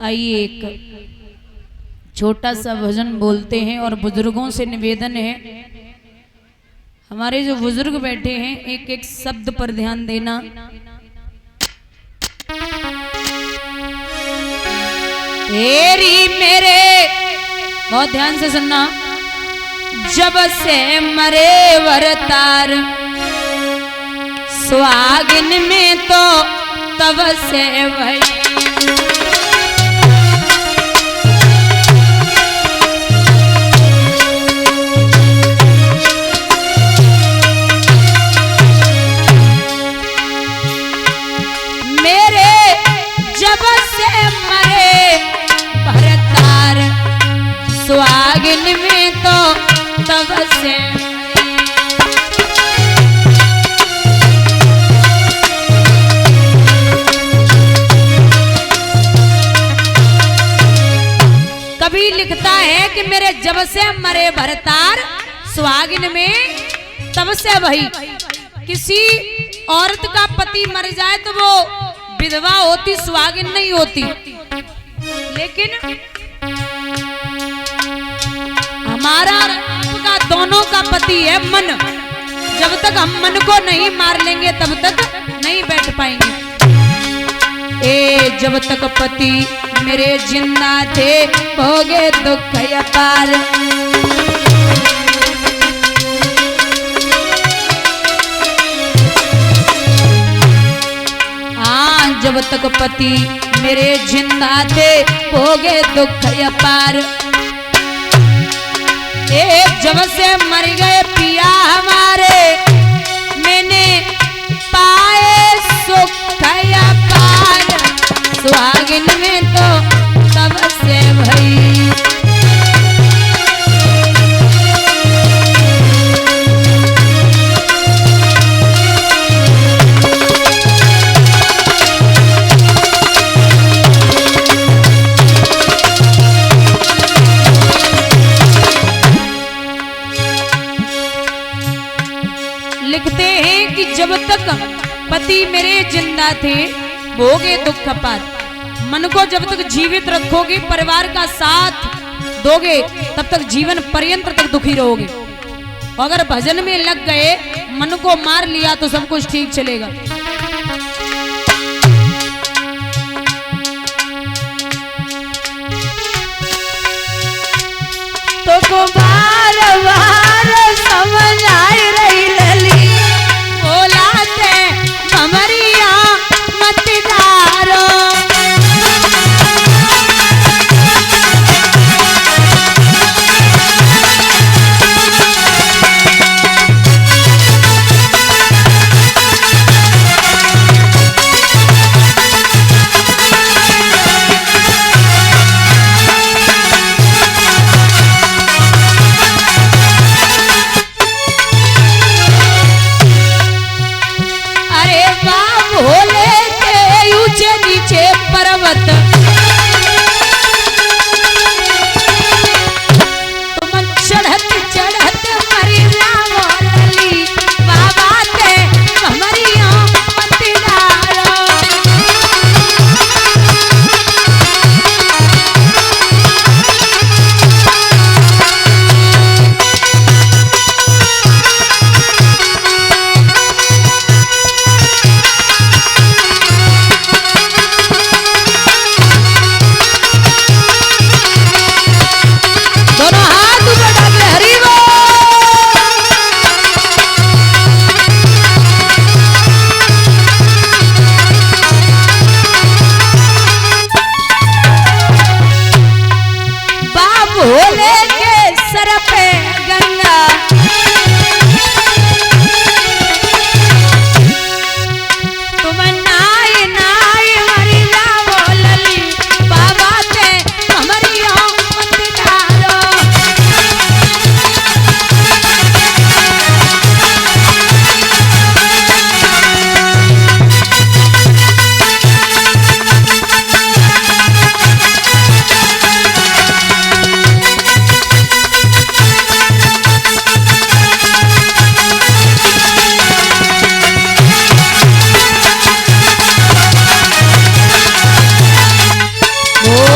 आइए एक छोटा सा भजन बोलते हैं और बुजुर्गों से निवेदन है, हमारे जो बुजुर्ग बैठे हैं एक एक शब्द पर ध्यान देना। तेरी मेरे बहुत ध्यान से सुनना। जब से मरे वरतार सुहागिन में तो तब से भाई सुहागिन में तो तब से कभी लिखता है कि मेरे जब से मरे भरतार सुहागिन में तब से भाई। किसी औरत का पति मर जाए तो वो विधवा होती, सुहागिन नहीं होती। लेकिन हमारा आपका दोनों का पति है मन। जब तक हम मन को नहीं मार लेंगे तब तक नहीं बैठ पाएंगे। जब तक पति मेरे जिंदा थे भोगे दुख अपार। हाँ, जब तक पति मेरे जिंदा थे भोगे दुख अपार। जब से मर गए पिया हमारे मैंने पाए सुख अपार। सुहागिन में तो तब से भई लिखते हैं कि जब तक पति मेरे जिंदा थे भोगे दुख अपार। मन को जब तक जीवित रखोगे, परिवार का साथ दोगे, तब तक जीवन पर्यंत तक दुखी रहोगे। अगर भजन में लग गए, मन को मार लिया तो सब कुछ ठीक चलेगा। तो को बार बार समझ आई रही लली बोलाते कमरिया मत डारो।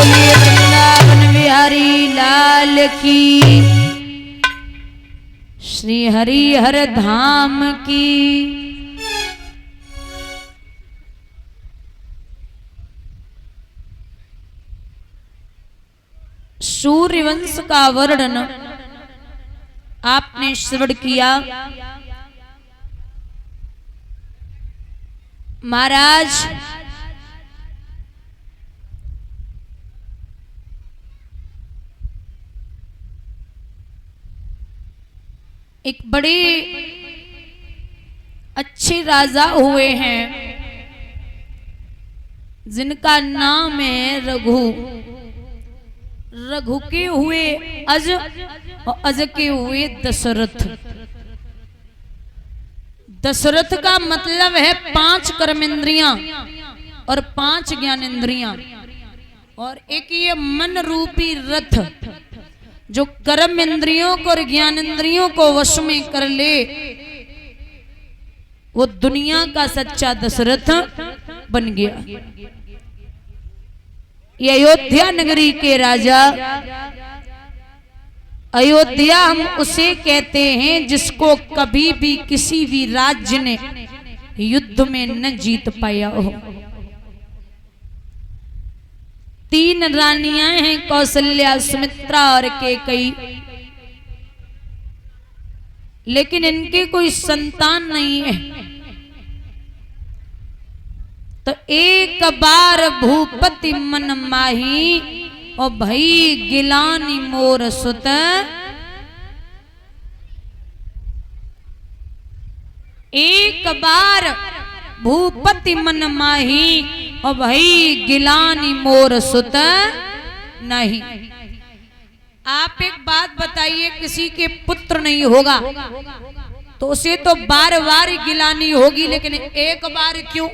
बोलिए वृंदावन बिहारी लाल की, श्री हरिहर धाम की। सूर्यवंश का वर्णन आपने श्रवण किया। महाराज एक बड़े अच्छे राजा हुए हैं जिनका नाम है रघु। रघु के हुए अज और अज के हुए दशरथ। दशरथ का मतलब है 5 कर्मेंद्रियां और 5 ज्ञानेंद्रियां, और एक ये मन रूपी रथ जो कर्म इंद्रियों को और ज्ञानेंद्रियों को वश में कर ले, वो दुनिया का सच्चा दशरथ बन गया। ये अयोध्या नगरी के राजा। अयोध्या हम उसे कहते हैं जिसको कभी भी किसी भी राज्य ने युद्ध में न जीत पाया हो। 3 रानियां हैं, कौशल्या, सुमित्रा और कैकेयी, लेकिन इनके कोई संतान नहीं है। तो एक बार भूपति मन माही और भई गिलानी मोर सुत। एक बार भूपति मन माही और भई गिलानी मोर सुत नहीं। आप एक बात बताइए, किसी के पुत्र नहीं होगा तो उसे तो बार बार गिलानी होगी, लेकिन एक बार क्यों?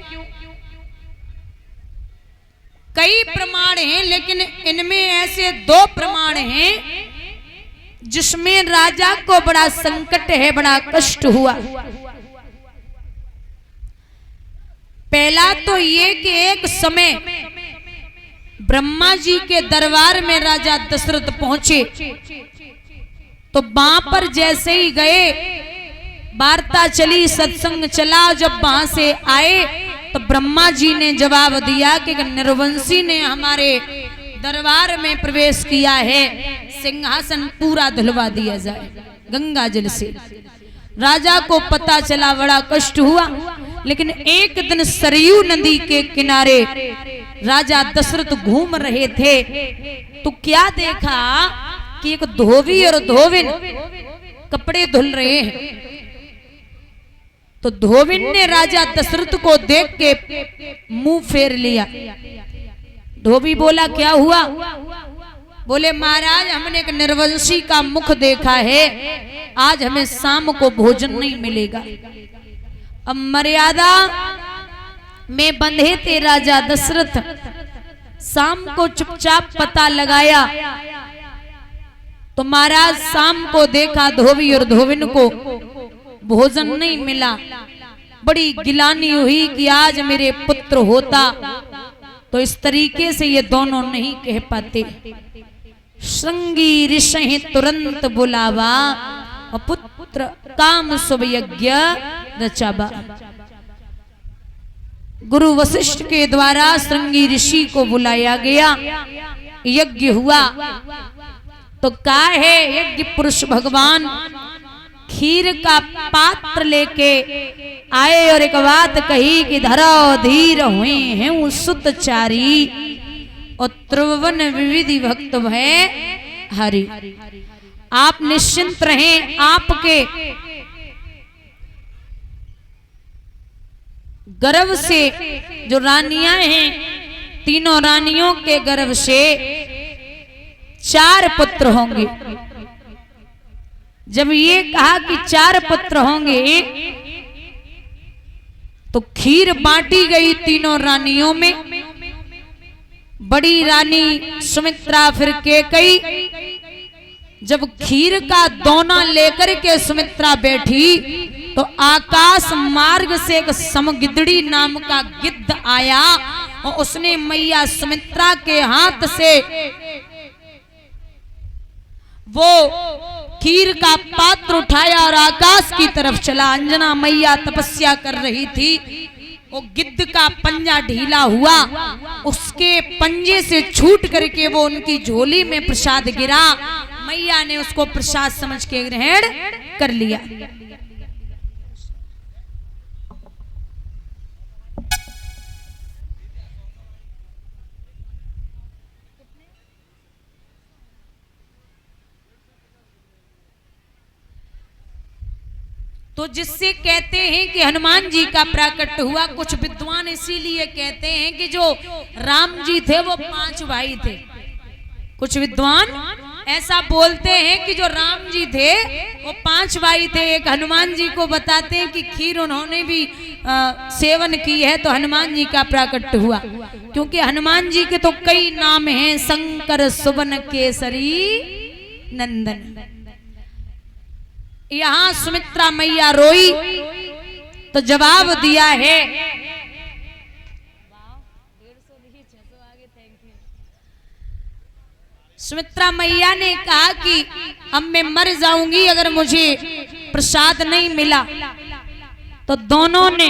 कई प्रमाण हैं, लेकिन इनमें ऐसे 2 प्रमाण हैं जिसमें राजा को बड़ा संकट है, बड़ा कष्ट हुआ। पहला तो ये कि एक समय ब्रह्मा जी के दरबार में राजा दशरथ पहुंचे, तो वहां पर जैसे ही गए, वार्ता चली, सत्संग चला। जब वहां से आए तो ब्रह्मा जी ने जवाब दिया कि निर्वंशी ने हमारे दरबार में प्रवेश किया है, सिंहासन पूरा धुलवा दिया जाए गंगा जल से। राजा को पता चला, बड़ा कष्ट हुआ। लेकिन एक दिन सरयू नदी के किनारे राजा दशरथ घूम रहे थे, तो क्या देखा कि एक धोबी और धोबिन कपड़े धुल रहे हैं। तो धोबिन ने राजा दशरथ को देख के मुंह फेर लिया। धोबी बोला, क्या हुआ? बोले, महाराज हमने एक निर्वंशी का मुख देखा है, आज हमें शाम को भोजन नहीं मिलेगा। अब मर्यादा में बंधे थे राजा दशरथ, शाम को चुपचाप पता लगाया तो महाराज शाम को देखा धोबी और धोबिन को भोजन नहीं मिला। बड़ी गिलानी हुई कि आज मेरे पुत्र होता। तो इस तरीके से ये दोनों नहीं कह पाते। श्रृंगी ऋषि तुरंत बुलावा और पुत्र काम शुभ यज्ञ रचाबा। गुरु वशिष्ठ के द्वारा श्रृंगी ऋषि को बुलाया गया, यज्ञ हुआ। तो क्या है, यज्ञ पुरुष भगवान खीर का पात्र लेके आए और एक बात कही कि धरो धीर हुए हैं सुतचारी और त्रिभुवन विविधि भक्त भय हरि। आप निश्चिंत रहें, आपके गर्भ से जो रानियां हैं, तीनों रानियों के गर्भ से 4 पुत्र होंगे। जब ये कहा कि 4 पुत्र होंगे तो खीर बांटी गई तीनों रानियों में। बड़ी रानी सुमित्रा, फिर कैकेयी। जब खीर का दोना लेकर के सुमित्रा बैठी तो आकाश मार्ग से एक समगिदड़ी नाम का गिद्ध आया और उसने मैया सुमित्रा के हाथ से वो खीर का पात्र उठाया और आकाश की तरफ चला। अंजना मैया तपस्या कर रही थी, वो गिद्ध का पंजा ढीला हुआ, उसके पंजे से छूट करके वो उनकी झोली में प्रसाद गिरा। मैया ने उसको प्रसाद समझ के ग्रहण कर लिया। तो जिससे कहते हैं कि हनुमान जी का प्राकट हुआ। कुछ विद्वान इसीलिए कहते हैं कि जो राम जी थे वो 5 भाई थे। कुछ विद्वान ऐसा बोलते हैं कि जो राम जी थे वो 5 भाई थे। एक हनुमान जी को बताते हैं कि खीर उन्होंने भी सेवन की है तो हनुमान जी का प्राकट हुआ। क्योंकि हनुमान जी के तो कई नाम हैं, शंकर सुवन केसरी नंदन। यहां सुमित्रा मैया रोई तो जवाब दिया है, सुमित्रा मैया ने कहा कि अब मैं मर जाऊंगी अगर मुझे प्रसाद नहीं मिला। तो दोनों ने,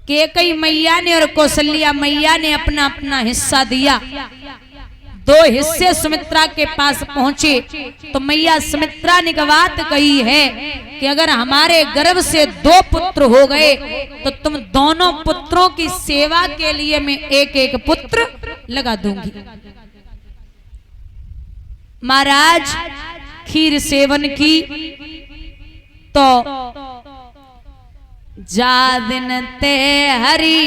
कैकेयी मैया ने और कौशल्या मैया ने अपना अपना हिस्सा दिया। 2 हिस्से सुमित्रा के पास पहुंचे तो मैया सुमित्रा ने बात कही है कि अगर हमारे गर्भ से 2 पुत्र हो गए तो तुम दोनों पुत्रों की सेवा के लिए मैं एक पुत्र लगा दूंगी। महाराज खीर सेवन की तो जा दिन ते हरि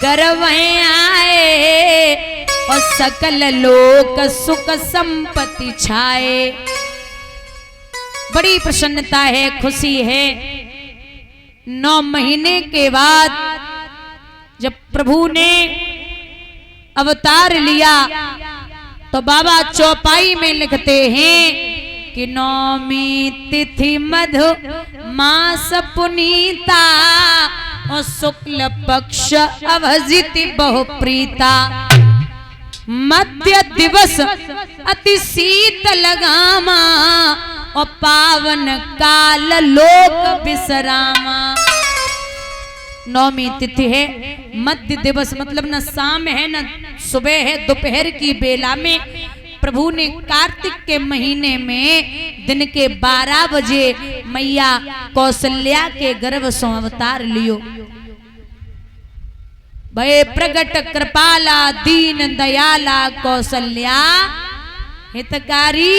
गर्भ आए और सकल लोक सुख संपत्ति छाए। बड़ी प्रसन्नता है, खुशी है। 9 महीने के बाद जब प्रभु ने अवतार लिया तो बाबा चौपाई में लिखते हैं कि 9वीं तिथि मधु मास पुनीता और शुक्ल पक्ष अवजिति बहु प्रीता। मध्य दिवस अति शीतल गामा और पावन काल लोक विश्रामा। 9वीं तिथि है, मध्य दिवस मतलब न शाम है न सुबह है, दोपहर की बेला में प्रभु ने कार्तिक के महीने में दिन के 12 बजे मैया कौशल्या के गर्भ से अवतार लियो। भय प्रगट कृपाला दीन दयाला कौशल्या हितकारी।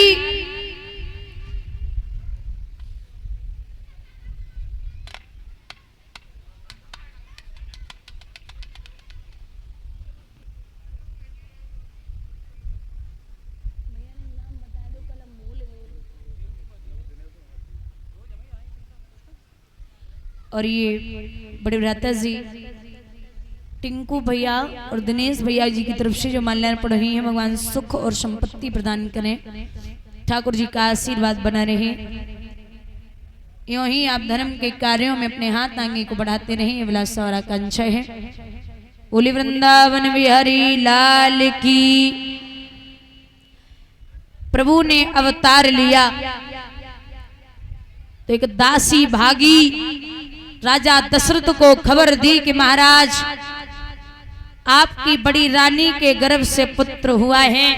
और ये बड़े भ्राता जी टिंकू भैया और दिनेश भैया जी की तरफ से जो माल्यार्पण पढ़ रही हैं, भगवान सुख और संपत्ति प्रदान करें, ठाकुर जी का आशीर्वाद बना रहे। यूं ही आप धर्म के कार्यों में अपने हाथ आगे को बढ़ाते रहें, ये विलासा और आकांक्षा है। बोली वृंदावन बिहारी लाल की। प्रभु ने अवतार लिया तो एक दासी भागी राजा दशरथ को खबर दी कि महाराज आपकी बड़ी रानी के गर्भ से पुत्र हुआ है।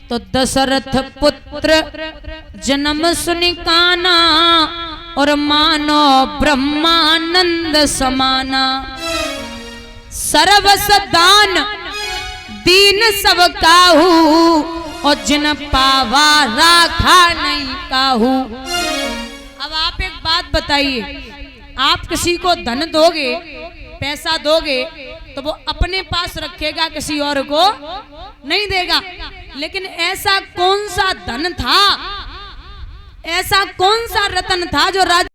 तो दशरथ पुत्र जन्म सुनि काना और मानो ब्रह्मानंद समाना। सर्वस दान दीन सब काहू और जिन पावा राखा नहीं काहू। अब आप एक बात बताइए, आप किसी को धन दोगे, पैसा दोगे तो वो अपने पास रखेगा, किसी और को नहीं देगा। लेकिन ऐसा कौन सा धन था, ऐसा कौन सा रत्न था जो राजा